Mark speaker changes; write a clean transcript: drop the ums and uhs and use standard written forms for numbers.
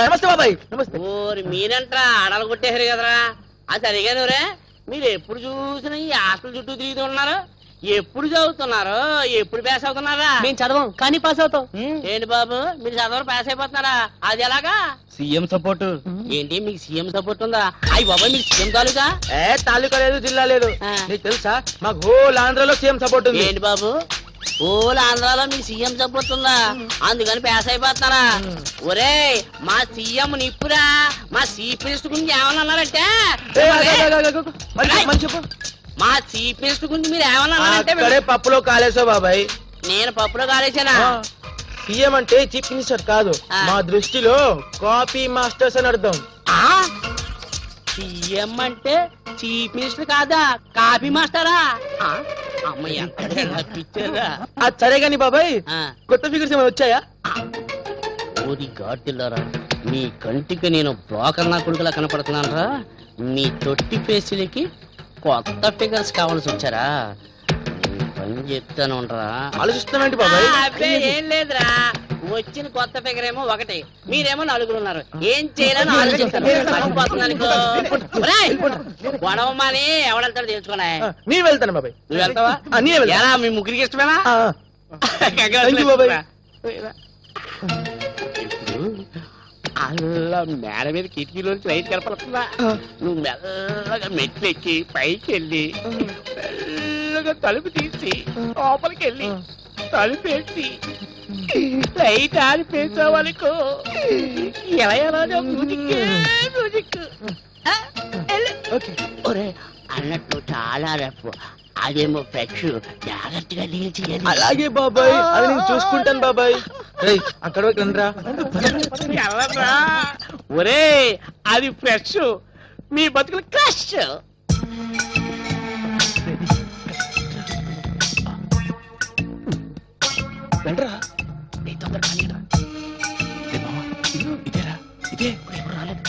Speaker 1: నమస్తే బాబాయ్. నమస్తే.
Speaker 2: ఓరి మీరంట్రా ఆడలు కొట్టేశారు కదరా. అది సరిగా నువ్వురే, మీరు ఎప్పుడు చూసినా ఈ హాస్టల్ చుట్టూ తిరుగుతూ ఉన్నారు. ఎప్పుడు చదువుతున్నారు, ఎప్పుడు పాస్ అవుతున్నారా?
Speaker 3: మేము చదవం కానీ పాస్ అవుతాం.
Speaker 2: ఏంటి బాబు మీరు చదవరు పాస్ అయిపోతున్నారా? అది ఎలాగా?
Speaker 1: CM support.
Speaker 2: ఏంటి మీకు సీఎం సపోర్ట్ ఉందా? అయ్యి బాబాయ్ మీకు సీఎం తాలూకా?
Speaker 1: తాలూకా లేదు, జిల్లా లేదు. నీకు తెలుసా మాకు హోల్ ఆంధ్రాలో సీఎం సపోర్ట్ ఉంది.
Speaker 2: ఏంటి బాబు ఓల్ ఆంధ్రాలో మీకు సీఎం సపోర్ట్ ఉందా? అందుకని పాస్ అయిపోతున్నారా? ఒరే మా సీఎం నిప్పురా, మా చీఫ్ మినిస్టర్ గురించి ఏమన్నా అన్నారంటే మా చీఫ్ మినిస్టర్ గురించి మీరు ఏమన్నా అన్నారంటే
Speaker 1: పప్పులో కాలేసో బాబాయ్.
Speaker 2: నేను పప్పులో కాలేసానా?
Speaker 1: సీఎం అంటే చీఫ్ మినిస్టర్ కాదు, మా దృష్టిలో కాపీ మాస్టర్స్ అని అర్థం.
Speaker 2: సీఎం అంటే చీఫ్ మినిస్టర్ కాదా, కాపీ మాస్టరా? అమ్మయ్య
Speaker 1: అది సరే గాని బాబాయ్, కొత్త ఫిగర్స్ ఏమైనా వచ్చాయా?
Speaker 2: ఓరి గాడ్డిల్లారా, మీ కంటికి నేను బ్రోకర్ నా కొడుకులా కనపడుతున్నానరా. మీ తొట్టి ఫేసులకి కొత్త ఫిగర్స్ కావాల్సి వచ్చారా? పని చెప్తాను
Speaker 1: ఆలోచిస్తామేంటి బాబాయ్?
Speaker 2: ఏం లేదురా, వచ్చిన కొత్త ఫిగర్ ఏమో ఒకటి, మీరేమో నలుగురు ఉన్నారు. ఏం చేయాలని ఆలోచిస్తాను. గొడవమని ఎవడెళ్తాడో తెలుసుకున్నా.
Speaker 1: నేను వెళ్తాను బాబాయ్.
Speaker 2: నువ్వు వెళ్తావా? ఎలా మీ ముగ్గురికి ఇష్టమేనా? అల్లా మేడ మీద కిటికీలోంచి లైట్ కనపడుతుందా? నువ్వు మెల్లగా మెట్లు ఎక్కి పైకి వెళ్ళి మెల్లగా తలుపు తీసి లోపలికి వెళ్ళి తలుపేసి లైట్ ఆరిపేసావనుకో, ఎలా ఎలా మ్యూజిక్. ఒరే అన్నట్టు చాలా రఫ్, అదేమో ఫ్రెష్, జాగ్రత్తగా డీల్ చేయాలి.
Speaker 1: అలాగే బాబాయ్, అది నేను చూసుకుంటాను బాబాయ్. అక్కడ రండిరా.
Speaker 2: ఒరే అది ఫ్రెష్, మీ బతుకులు క్రష్.
Speaker 1: రండిరా.
Speaker 2: ఇదేరా ఇదే రాలేదు.